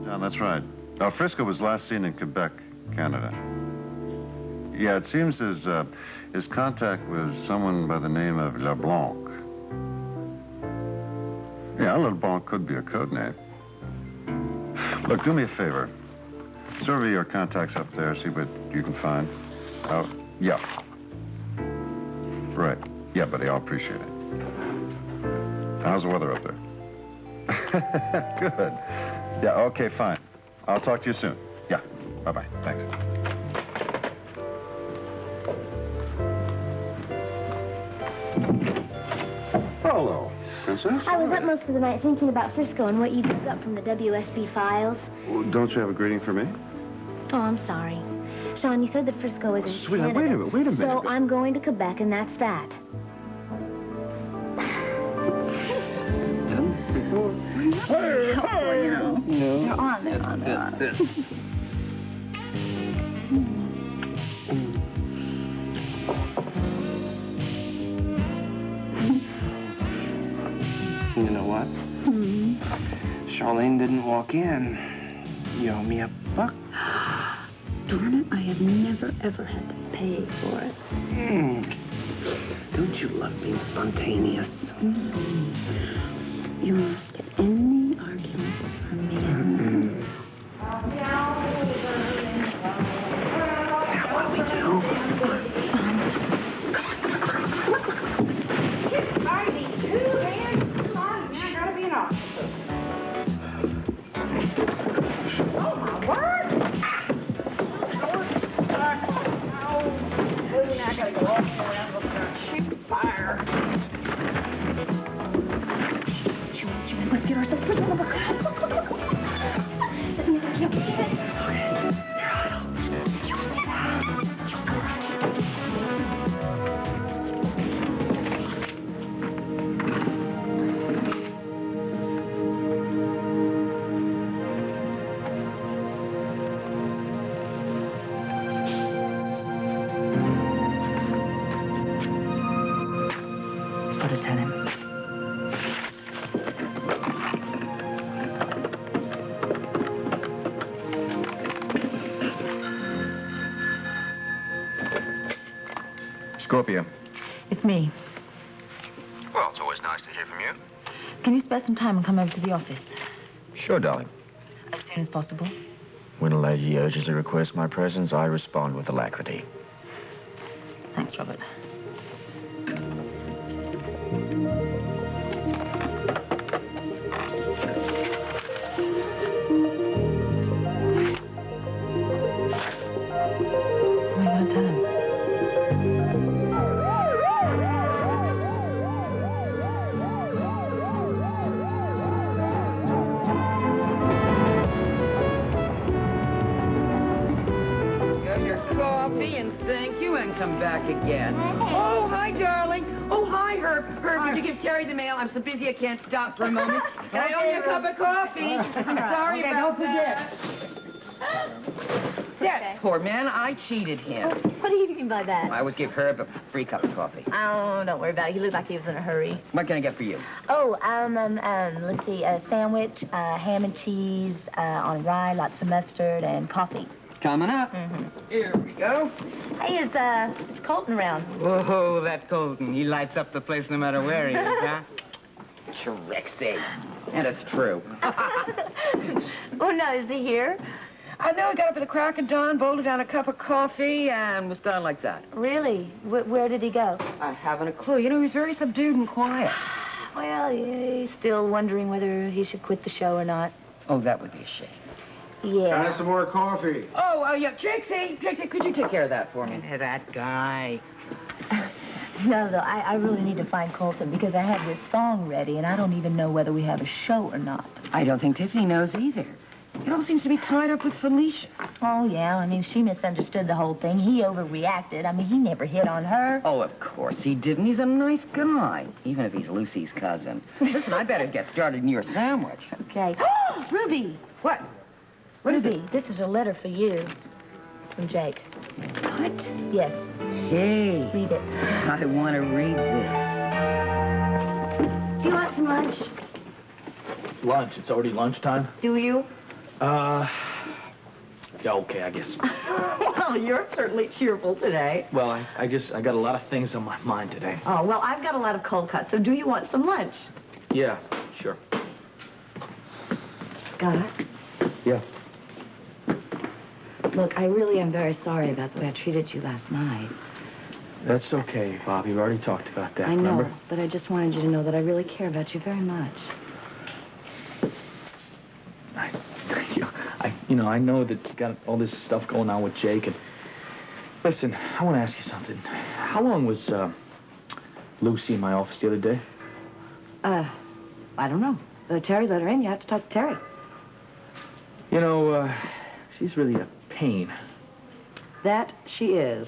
Yeah, that's right. Frisco was last seen in Quebec, Canada. Yeah, it seems his contact was someone by the name of LeBlanc. Yeah, LeBlanc could be a code name. Look, do me a favor. Survey your contacts up there, see what you can find. Oh, yeah. Right. Yeah, buddy, I'll appreciate it. How's the weather up there? Good. Yeah, okay, fine. I'll talk to you soon. Yeah, bye-bye. Thanks. Hello, Princess. I was up most of the night thinking about Frisco and what you dug up from the WSB files. Well, don't you have a greeting for me? Oh, I'm sorry. Sean, you said that Frisco was in Sweetheart, Canada. wait a minute. So I'm going to Quebec, and that's that. Hey! They're on. You know what? Charlene didn't walk in. You owe me a buck. Darn it, I have never, ever had to pay for it. Don't you love being spontaneous? You won't get any argument from me. Now what do we do? Harvey, 2 hands. Come on, man, I gotta be an officer. Oh, my word! Oh, now I gotta go all the way around looking at cheap fire. Let's get ourselves put on the book. Put it in him. Scorpio. It's me. Well, it's always nice to hear from you. Can you spare some time and come over to the office? Sure, darling. As soon as possible. When a lady urges or requests my presence, I respond with alacrity. Thanks, Robert. Come back again. Oh, hi, darling. Oh, hi, Herb. Herb, did you give Terry the mail? I'm so busy I can't stop for a moment. Can I owe you a cup of coffee? I'm sorry about that. That poor man, I cheated him. What do you mean by that? I always give Herb a free cup of coffee. Oh, don't worry about it. He looked like he was in a hurry. What can I get for you? Oh, let's see, a sandwich, ham and cheese on rye, lots of mustard, and coffee. Coming up. Here we go. Hey, is Colton around? Oh, that Colton. He lights up the place no matter where he is, huh? Trixie. And it's true. Oh, no, is he here? I know. He got up at the crack of dawn, bolted down a cup of coffee, and was gone like that. Really? Where did he go? I haven't a clue. You know, he's very subdued and quiet. Well, yeah, he's still wondering whether he should quit the show or not. Oh, that would be a shame. Yeah. Can I have some more coffee? Oh, yeah, Trixie, could you take care of that for me? That guy. No, though, I really need to find Colton because I have this song ready, and I don't even know whether we have a show or not. I don't think Tiffany knows either. It all seems to be tied up with Felicia. Oh, yeah, I mean, she misunderstood the whole thing. He overreacted. I mean, he never hit on her. Oh, of course he didn't. He's a nice guy, even if he's Lucy's cousin. Listen, I better get started in your sandwich. Okay. Ruby! What? What is Ruby, it? this is a letter for you from Jake. What? Yes. Hey. Read it. I want to read this. Do you want some lunch? Lunch? It's already lunchtime? Do you? Yeah, okay, I guess. Well, you're certainly cheerful today. Well, I got a lot of things on my mind today. Oh, well, I've got a lot of cold cuts, so do you want some lunch? Yeah, sure. Scott, Yeah. look, I really am very sorry about the way I treated you last night. That's okay, Bob. You've already talked about that, I know, remember? but I just wanted you to know that I really care about you very much. I know that you got all this stuff going on with Jake, and listen, I want to ask you something. How long was Lucy in my office the other day? I don't know. Terry let her in. You have to talk to Terry. You know, she's really a pain. That she is.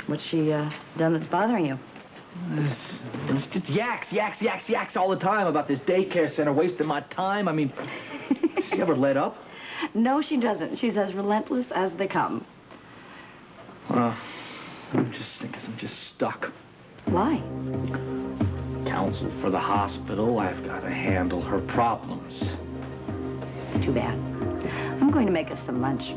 What's she done that's bothering you? It's just yaks all the time about this daycare center wasting my time. I mean, she ever let up? No, she doesn't. She's as relentless as they come. Well, I guess I'm just stuck. Why? Counsel for the hospital. I've got to handle her problems. It's too bad. I'm going to make us some lunch.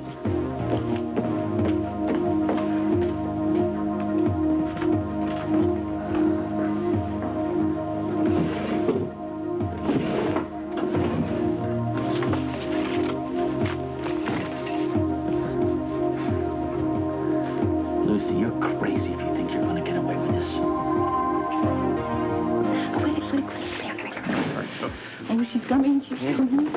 Lucy, you're crazy if you think you're going to get away with this. Oh, she's coming. She's coming.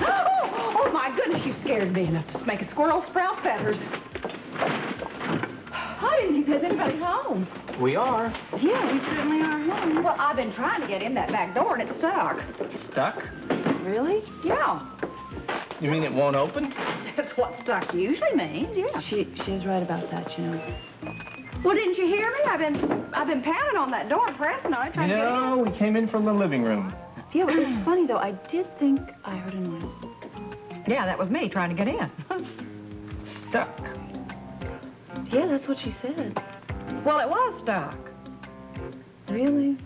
Oh, my goodness, you scared me enough to make a squirrel sprout feathers. I didn't think there's anybody home. We are. Yeah, we certainly are home. Well, I've been trying to get in that back door, and it's stuck. Stuck? Really? Yeah. You mean it won't open? That's what stuck usually means, yeah. She's right about that, you know. Well, didn't you hear me? I've been pounding on that door and pressing on it, trying to get in. We came in from the living room. Yeah, well, it's funny, though. I did think I heard a noise. Yeah, that was me trying to get in. Stuck. Yeah, that's what she said. Well, it was stuck. Really?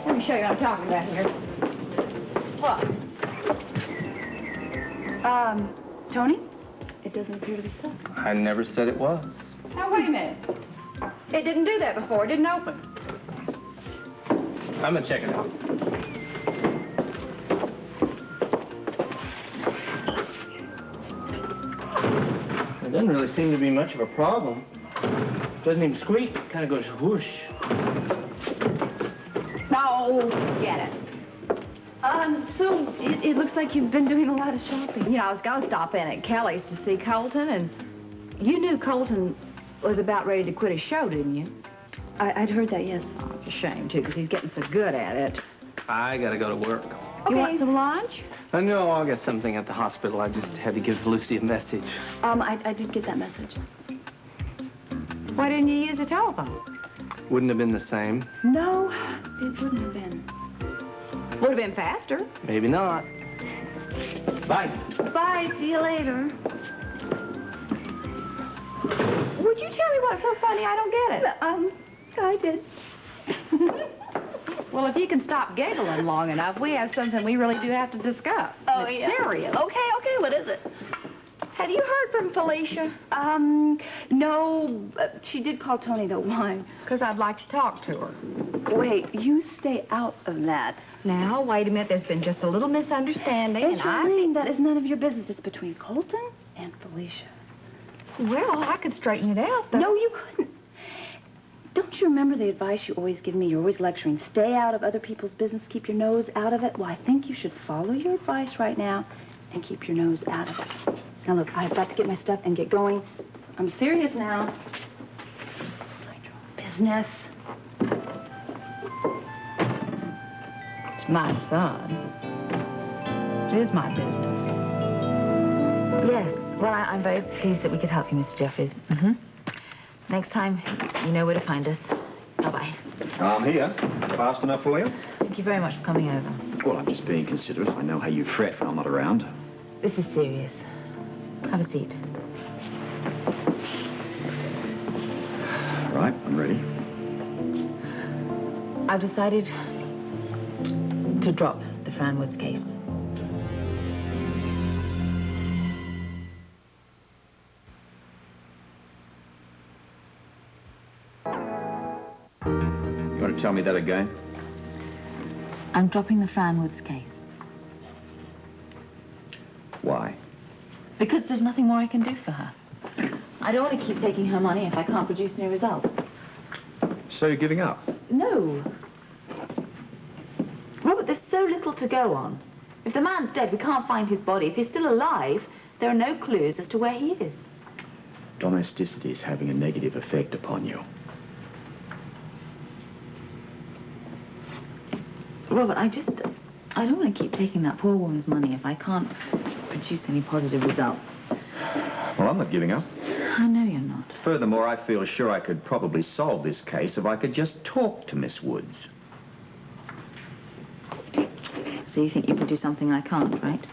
Let me show you what I'm talking about here. Look. Tony? It doesn't appear to be stuck. I never said it was. Now, wait a minute. It didn't do that before. It didn't open. I'm gonna check it out. It doesn't really seem to be much of a problem. Doesn't even squeak. Kind of goes whoosh. No, get it. So it looks like you've been doing a lot of shopping. You know, I was going to stop in at Kelly's to see Colton, and you knew Colton was about ready to quit his show, didn't you? I'd heard that, yes. Oh, it's a shame, too, because he's getting so good at it. I gotta go to work. You want some lunch? No, I'll get something at the hospital. I just had to give Lucy a message. I did get that message. Why didn't you use the telephone? Wouldn't have been the same. No, it wouldn't have been. Would have been faster. Maybe not. Bye. Bye, see you later. Would you tell me what's so funny? I don't get it. I did. Well, if you can stop giggling long enough, we have something we really do have to discuss. Oh, It's yeah. serious. Okay, what is it? Have you heard from Felicia? No, she did call Tony, though. Why? Because I'd like to talk to her. Wait, you stay out of that. Now, wait a minute. There's been just a little misunderstanding, Hey, and I Charlene, think... that is none of your business. It's between Colton and Felicia. Well, I could straighten it out, though. No, you couldn't. Don't you remember the advice you always give me? You're always lecturing. Stay out of other people's business. Keep your nose out of it. Well, I think you should follow your advice right now and keep your nose out of it. Now, look, I've got to get my stuff and get going. I'm serious now. Mind your own business. It's my son. It is my business. Yes. Well, I'm very pleased that we could help you, Mr. Jeffries. Mm-hmm. Next time, you know where to find us. Bye-bye. I'm here. Fast enough for you? Thank you very much for coming over. Well, I'm just being considerate. I know how you fret when I'm not around. This is serious. Have a seat. right, I'm ready. I've decided to drop the Fran Woods case. You want to tell me that again? I'm dropping the Fran Woods case. Why? Because there's nothing more I can do for her. I don't want to keep taking her money if I can't produce any results. So you're giving up? No. Robert, there's so little to go on. If the man's dead, we can't find his body. If he's still alive, there are no clues as to where he is. Domesticity is having a negative effect upon you. Robert, I don't want to keep taking that poor woman's money if I can't produce any positive results. Well, I'm not giving up. I know you're not. Furthermore, I feel sure I could probably solve this case if I could just talk to Miss Woods. So you think you can do something I can't, right?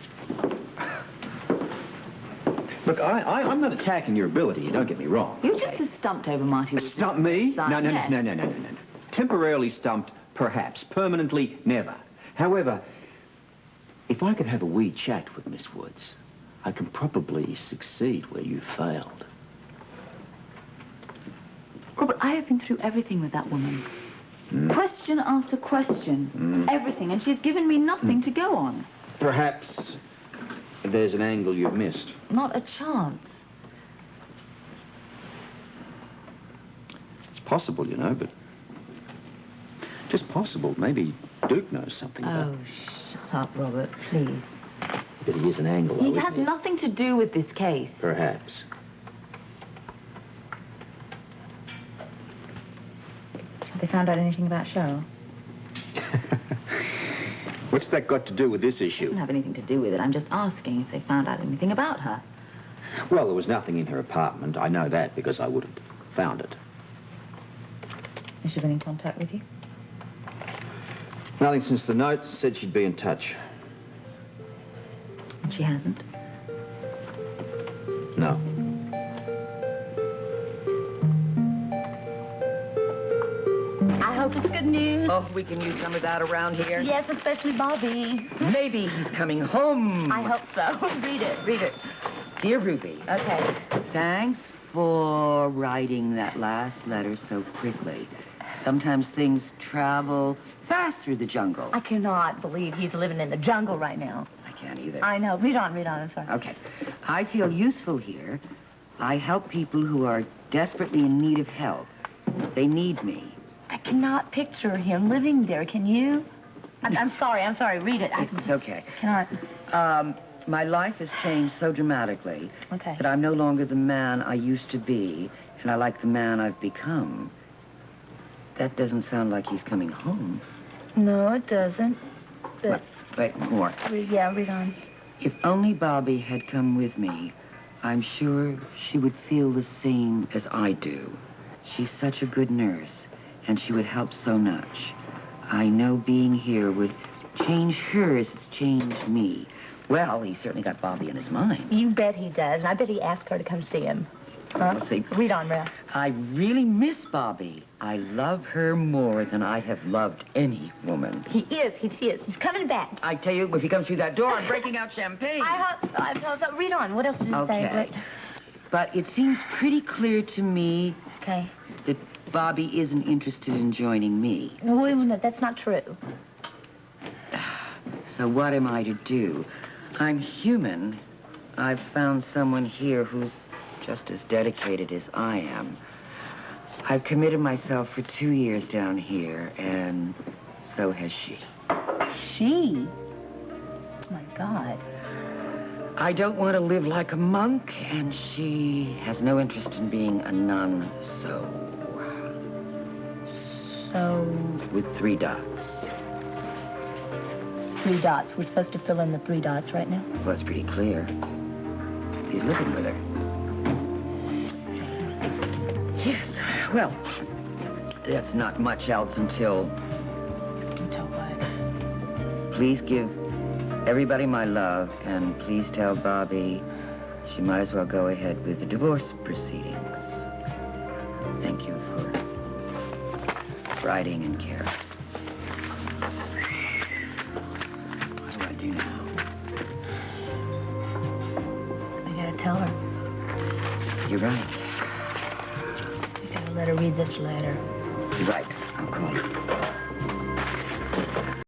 Look, I'm not attacking your ability, don't get me wrong. You're just as stumped over Marty. Stump me? Son, No. yes. Temporarily stumped, perhaps. Permanently, never. However, if I could have a wee chat with Miss Woods, I can probably succeed where you failed. Robert, I have been through everything with that woman. Question after question. Everything. And she's given me nothing to go on. Perhaps there's an angle you've missed. Not a chance. It's possible, you know, but... just possible. Maybe Duke knows something about it. Oh, shut up, Robert, please. But he is an angle, though, He isn't has he? nothing to do with this case. Perhaps. Have they found out anything about Cheryl? What's that got to do with this It issue? doesn't have anything to do with it. I'm just asking if they found out anything about her. Well, there was nothing in her apartment. I know that because I would have found it. Has she been in contact with you? Nothing since the note said she'd be in touch. And she hasn't? No. I hope it's good news. Oh, we can use some of that around here. Yes, especially Bobby. Maybe he's coming home. I hope so. Read it, read it. Dear Ruby, Okay. thanks for writing that last letter so quickly. Sometimes things travel fast through the jungle. I cannot believe he's living in the jungle right now. I can't either. I know. Read on, I'm sorry. Okay. I feel useful here. I help people who are desperately in need of help. They need me. I cannot picture him living there, can you? I'm sorry, read it. It's okay. Cannot. My life has changed so dramatically Okay. that I'm no longer the man I used to be, and I like the man I've become. That doesn't sound like he's coming home. No, it doesn't. But, Wait, more. read on. If only Bobby had come with me, I'm sure she would feel the same as I do. She's such a good nurse, and she would help so much. I know being here would change her as it's changed me. Well, he certainly got Bobby in his mind. You bet he does, and I bet he asked her to come see him. Let's see. Read on, Ralph. I really miss Bobby. I love her more than I have loved any woman. He is. He's coming back. I tell you, if he comes through that door, I'm breaking out champagne. I hope so. Read on. What else does it say? Okay. But it seems pretty clear to me Okay. that Bobby isn't interested in joining me. No, wait a minute. That's not true. So what am I to do? I'm human. I've found someone here who's just as dedicated as I am. I've committed myself for 2 years down here, and so has she. She? Oh, my God. I don't want to live like a monk, and she has no interest in being a nun, so... with 3 dots. 3 dots. We're supposed to fill in the 3 dots right now? Well, it's pretty clear. He's living with her. Yes, well, that's not much else until... Until what? Please give everybody my love, and please tell Bobby she might as well go ahead with the divorce proceedings. thank you for writing and care. What do I do now? I gotta tell her. You're right. I gotta let her read this letter. You're right. I'll call her.